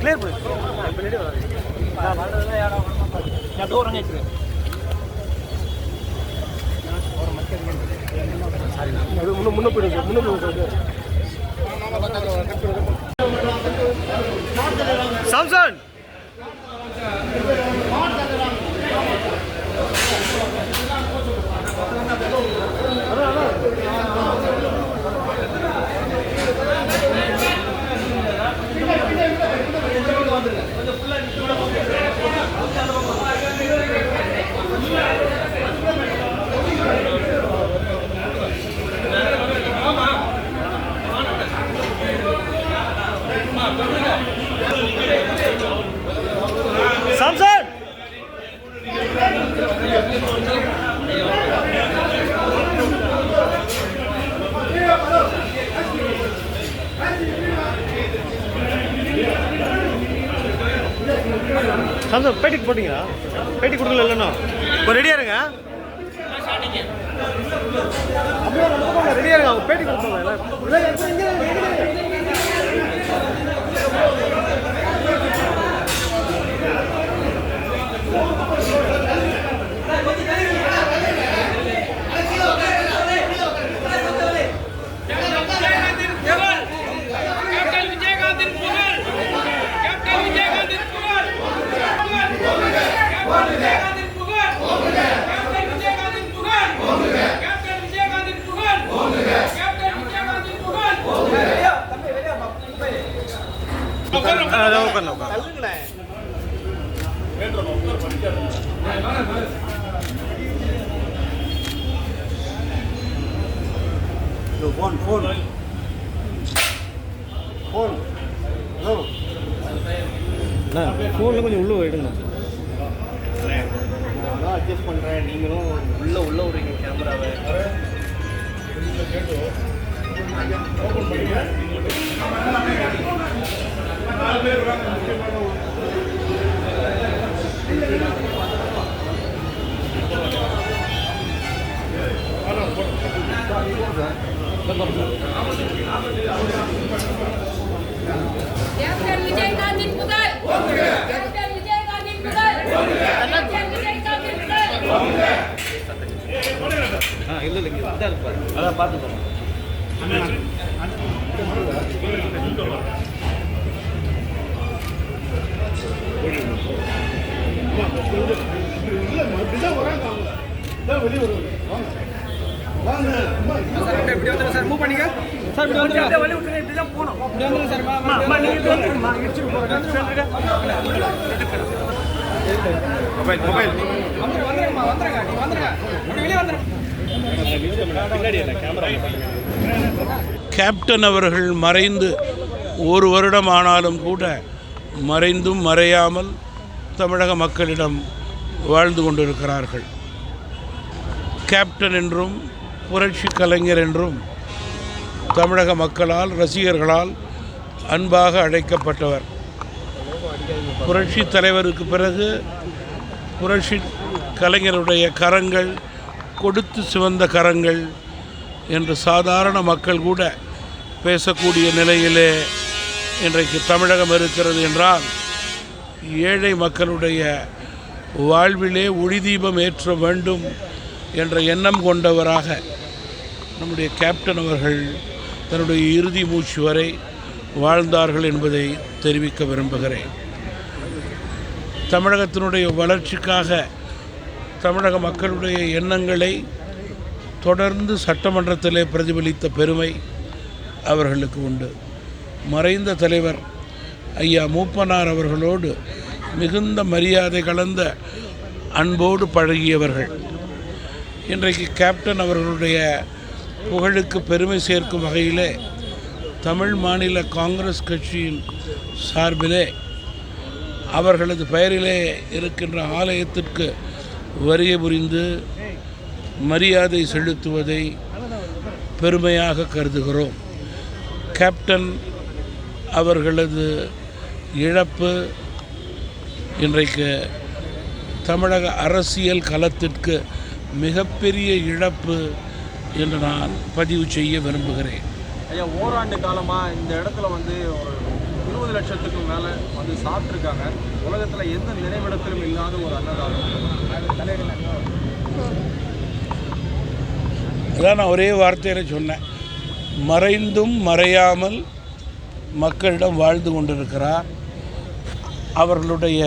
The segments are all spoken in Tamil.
கிளியர் முன்ன போயிடுங்க சாம்சன் சாம்சன் சாம்சன் பேட்டிக்கு போட்டீங்களா? பேட்டி கொடுக்கல இல்லைண்ணா இப்போ ரெடியாக இருங்க. அப்படியே ரெடியாக இருங்க. அவங்க பேட்டி கொடுப்பாங்க. ஃபோனில் கொஞ்சம் உள்ளே போயிடுங்க. நான் அட்ஜஸ்ட் பண்ணுறேன். நீங்களும் உள்ளே விடுறீங்க கேமராவை. கேப்டன் விஜயகாந்தின் புகழ் கேப்டன் விஜயகாந்தின் புகழ் கேப்டன் விஜயகாந்தின் புகழ் இல்ல இல்ல இங்க பாரு. அத பாத்து பாருங்க. சார் இப்படி வந்து சார் மூவ் பண்ணிங்க. சார் இப்படி வந்து அப்படியே வலி விட்டுங்க. இப்படி தான் போணும். இப்படி வந்து சார் அம்மா நீங்க இப்படி வந்துருமா இடிச்சு போறீங்க. மொபைல் வந்துருங்கம்மா வந்துருங்க. நீ வந்துருங்க. அப்படி வெளிய வந்துருங்க. கேப்டன் அவர்கள் மறைந்து ஒரு வருடம் ஆனாலும் கூட மறைந்தும் மறையாமல் தமிழக மக்களிடம் வாழ்ந்து கொண்டிருக்கிறார்கள். கேப்டன் என்றும் புரட்சி கலைஞர் என்றும் தமிழக மக்களால் ரசிகர்களால் அன்பாக அழைக்கப்பட்டவர். புரட்சி தலைவருக்கு பிறகு புரட்சி கலைஞருடைய கரங்கள் கொடுத்து சிவந்த கரங்கள் என்று சாதாரண மக்கள் கூட பேசக்கூடிய நிலையிலே இன்றைக்கு தமிழகம் இருக்கிறது என்றால் ஏழை மக்களுடைய வாழ்விலே ஒளிதீபம் ஏற்ற வேண்டும் என்ற எண்ணம் கொண்டவராக நம்முடைய கேப்டன் அவர்கள் தன்னுடைய இறுதி மூச்சு வரை வாழ்ந்தார்கள் என்பதை தெரிவிக்க விரும்புகிறேன். தமிழகத்தினுடைய வளர்ச்சிக்காக தமிழக மக்களுடைய எண்ணங்களை தொடர்ந்து சட்டமன்றத்திலே பிரதிபலித்த பெருமை அவர்களுக்கு உண்டு. மறைந்த தலைவர் ஐயா மூப்பனார் அவர்களோடு மிகுந்த மரியாதை கலந்த அன்போடு பழகியவர்கள். இன்றைக்கு கேப்டன் அவர்களுடைய புகழுக்கு பெருமை சேர்க்கும் வகையிலே தமிழ் மாநில காங்கிரஸ் கட்சியின் சார்பிலே அவர்களது பெயரிலே இருக்கின்ற ஆலயத்திற்கு வருகை புரிந்து மரியாதை செலுத்துவதை பெருமையாக கருதுகிறோம். கேப்டன் அவர்களது இழப்பு இன்றைக்கு தமிழக அரசியல் களத்திற்கு மிகப்பெரிய இழப்பு என்று நான் பதிவு செய்ய விரும்புகிறேன். ஐயா, ஓராண்டு காலமாக இந்த இடத்துல வந்து ஒரு 20 லட்சத்துக்கு மேலே வந்து சாப்பிட்ருக்காங்க. உலகத்தில் எந்த நினைவிடத்திலும் இல்லாத ஒரு அன்னதானம். அதான் நான் ஒரே வார்த்தையில் சொன்னேன், மறைந்தும் மறையாமல் மக்களிடம் வாழ்ந்து கொண்டிருக்கிறார். அவர்களுடைய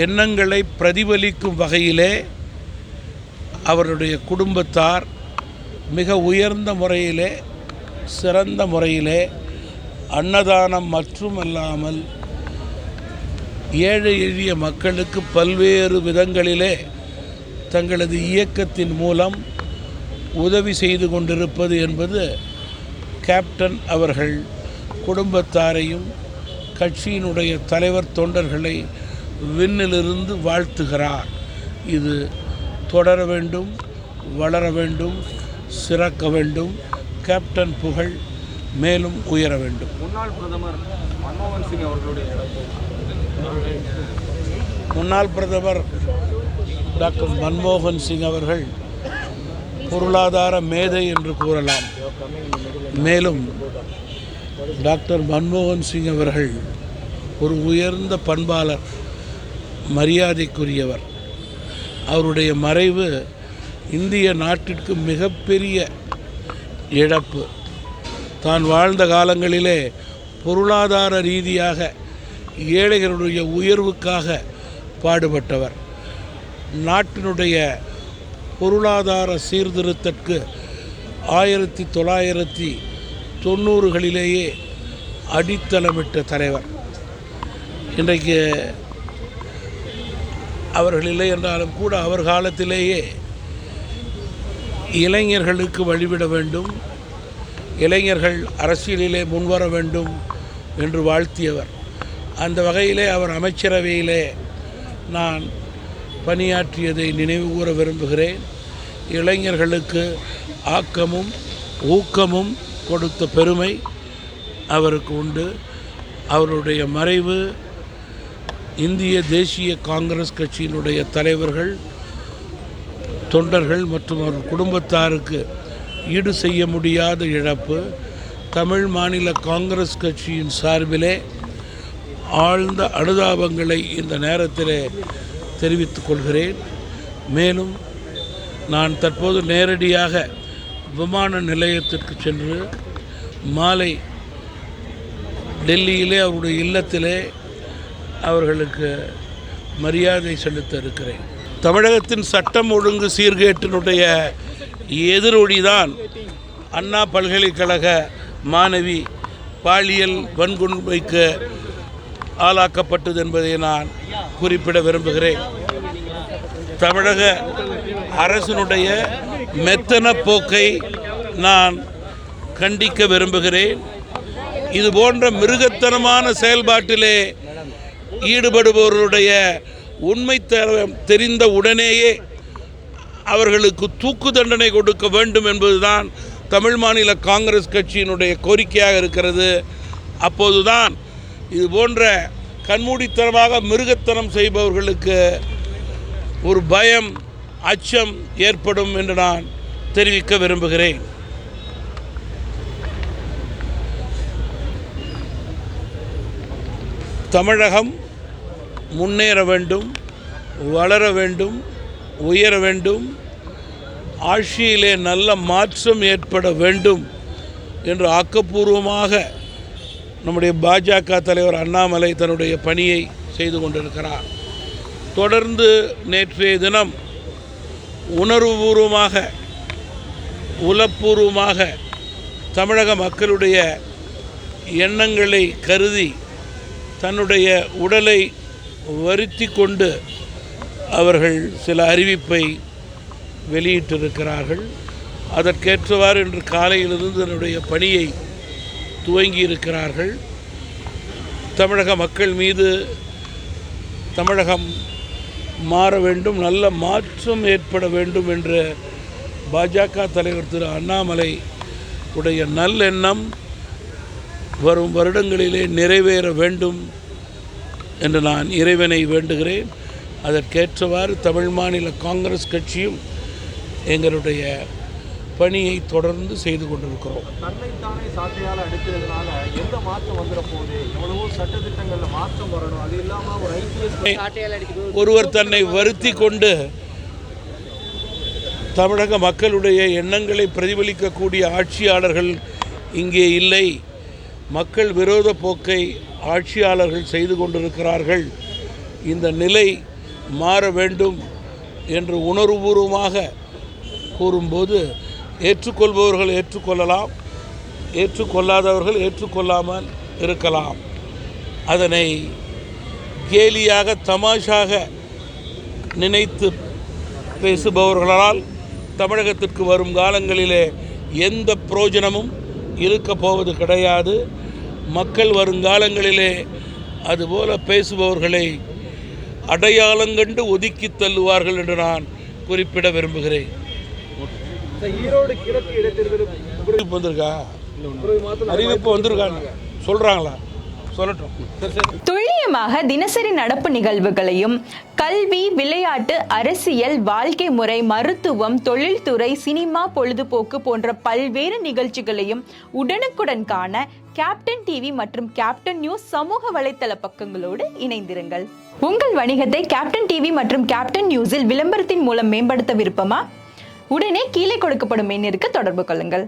எண்ணங்களை பிரதிபலிக்கும் வகையிலே அவருடைய குடும்பத்தார் மிக உயர்ந்த முறையிலே, சிறந்த முறையிலே அன்னதானம் மட்டுமல்லாமல் ஏழை எளிய மக்களுக்கு பல்வேறு விதங்களிலே தங்களது இயக்கத்தின் மூலம் உதவி செய்து கொண்டிருப்பது என்பது கேப்டன் அவர்கள் குடும்பத்தாரையும் கட்சியினுடைய தலைவர் தொண்டர்களை விண்ணிலிருந்து வாழ்த்துகிறார். இது தொடர வேண்டும், வளர வேண்டும், சிறக்க வேண்டும். கேப்டன் புகழ் மேலும் உயர வேண்டும். முன்னாள் பிரதமர் மன்மோகன் சிங் அவர்களுடைய முன்னாள் பிரதமர் டாக்டர் மன்மோகன் சிங் அவர்கள் பொருளாதார மேதை என்று கூறலாம். மேலும் டாக்டர் மன்மோகன் சிங் அவர்கள் ஒரு உயர்ந்த பண்பாளர், மரியாதைக்குரியவர். அவருடைய மறைவு இந்திய நாட்டிற்கு மிகப்பெரிய இழப்பு. தான் வாழ்ந்த காலங்களிலே பொருளாதார ரீதியாக ஏழைகளுடைய உயர்வுக்காக பாடுபட்டவர். நாட்டினுடைய பொருளாதார சீர்திருத்தத்திற்கு 1990களிலேயே அடித்தளமிட்ட தலைவர். இன்றைக்கு அவர்கள் இல்லை என்றாலும் கூட அவர் காலத்திலேயே இளைஞர்களுக்கு வழிவிட வேண்டும், இளைஞர்கள் அரசியலிலே முன்வர வேண்டும் என்று வாழ்த்தியவர். அந்த வகையிலே அவர் அமைச்சரவையிலே நான் பணியாற்றியதை நினைவு கூற விரும்புகிறேன். இளைஞர்களுக்கு ஆக்கமும் ஊக்கமும் கொடுத்த பெருமை அவருக்கு உண்டு. அவருடைய மறைவு இந்திய தேசிய காங்கிரஸ் கட்சியினுடைய தலைவர்கள், தொண்டர்கள் மற்றும் அவர் குடும்பத்தாருக்கு ஈடு செய்ய முடியாத இழப்பு. தமிழ் மாநில காங்கிரஸ் கட்சியின் சார்பிலே ஆழ்ந்த அனுதாபங்களை இந்த நேரத்தில் தெரிவித்துக் கொள்கிறேன். மேலும் நான் தற்போது நேரடியாக விமான நிலையத்திற்கு சென்று மாலை டெல்லியிலே அவருடைய இல்லத்திலே அவர்களுக்கு மரியாதை செலுத்த இருக்கிறேன். தமிழகத்தின் சட்டம் ஒழுங்கு சீர்கேட்டினுடைய எதிரொலிதான் அண்ணா பல்கலைக்கழக மாணவி பாலியல் வன்கொடுமைக்கு ஆளாக்கப்பட்டது என்பதை நான் குறிப்பிட விரும்புகிறேன். தமிழக அரசினுடைய மெத்தன போக்கை நான் கண்டிக்க விரும்புகிறேன். இது போன்ற மிருகத்தனமான செயல்பாட்டிலே ஈடுபடுபவர்களுடைய உண்மை தெரிந்த உடனேயே அவர்களுக்கு தூக்கு தண்டனை கொடுக்க வேண்டும் என்பதுதான் தமிழ் மாநில காங்கிரஸ் கட்சியினுடைய கோரிக்கையாக இருக்கிறது. அப்போதுதான் இது போன்ற கண்மூடித்தனமாக மிருகத்தனம் செய்பவர்களுக்கு ஒரு பயம், அச்சம் ஏற்படும் என்று நான் தெரிவிக்க விரும்புகிறேன். தமிழகம் முன்னேற வேண்டும், வளர வேண்டும், உயர வேண்டும், ஆட்சியிலே நல்ல மாற்றம் ஏற்பட வேண்டும் என்று ஆக்கப்பூர்வமாக நம்முடைய பாஜக தலைவர் அண்ணாமலை தன்னுடைய பணியை செய்து கொண்டிருக்கிறார். தொடர்ந்து நேற்றைய தினம் உணர்வுபூர்வமாக, உளப்பூர்வமாக தமிழக மக்களுடைய எண்ணங்களை கருதி தன்னுடைய உடலை வருத்தி கொண்டு அவர்கள் சில அறிவிப்பை வெளியிட்டிருக்கிறார்கள். அதற்கேற்றவாறு இன்று காலையிலிருந்து தன்னுடைய பணியை துவங்கியிருக்கிறார்கள். தமிழக மக்கள் மீது தமிழகம் மாற வேண்டும், நல்ல மாற்றம் ஏற்பட வேண்டும் என்ற பாஜக தலைவர் திரு அண்ணாமலை உடைய நல்லெண்ணம் வரும் வருடங்களிலே நிறைவேற வேண்டும் என்று நான் இறைவனை வேண்டுகிறேன். அதற்கேற்றவாறு தமிழ் மாநில காங்கிரஸ் கட்சியும் எங்களுடைய பணியை தொடர்ந்து செய்து கொண்டிருக்கிறோம். தன்னைத்தானே சாட்டையால் அடிக்கிறதுனால எந்த மாற்றம் வந்துட போகுது? எவ்வளவோ சட்டத்திட்டங்கள்ல மாற்றம் வரணும். அது இல்லாம ஒரு IPS ஒருவர் தன்னை வருத்தி கொண்டு தமிழக மக்களுடைய எண்ணங்களை பிரதிபலிக்கக்கூடிய ஆட்சியாளர்கள் இங்கே இல்லை. மக்கள் விரோத போக்கை ஆட்சியாளர்கள் செய்து கொண்டிருக்கிறார்கள். இந்த நிலை மாற வேண்டும் என்று உணர்வுபூர்வமாக கூறும்போது ஏற்றுக்கொள்பவர்கள் ஏற்றுக்கொள்ளலாம், ஏற்றுக்கொள்ளாதவர்கள் ஏற்றுக்கொள்ளாமல் இருக்கலாம். அதனை கேலியாக தமாஷாக நினைத்து பேசுபவர்களால் தமிழகத்திற்கு வரும் காலங்களிலே எந்த பிரயோஜனமும் இருக்கப் போவது கிடையாது. மக்கள் வருங்காலங்களிலே அதுபோல பேசுபவர்களை அடையாளங்கண்டு ஒதுக்கி தள்ளுவார்கள் என்று நான் குறிப்பிட விரும்புகிறேன். ஈரோடு கிழக்கு இடைத்தேர்தல் வந்திருக்கா? அறிவிப்பு வந்திருக்காங்க சொல்றாங்களா? சொல்லட்டும். துல்லியமாக தினசரி நடப்பு நிகழ்வுகளையும் கல்வி, விளையாட்டு, அரசியல், வாழ்க்கை முறை, மருத்துவம், தொழில்துறை, சினிமா, பொழுதுபோக்கு போன்ற பல்வேறு நிகழ்ச்சிகளையும் உடனுக்குடன் காண கேப்டன் டிவி மற்றும் கேப்டன் நியூஸ் சமூக வலைத்தள பக்கங்களோடு இணைந்திருங்கள். உங்கள் வணிகத்தை கேப்டன் டிவி மற்றும் கேப்டன் நியூஸில் விளம்பரத்தின் மூலம் மேம்படுத்த விருப்பமா? உடனே கீழே கொடுக்கப்படும் எண்ணிற்கு தொடர்பு கொள்ளுங்கள்.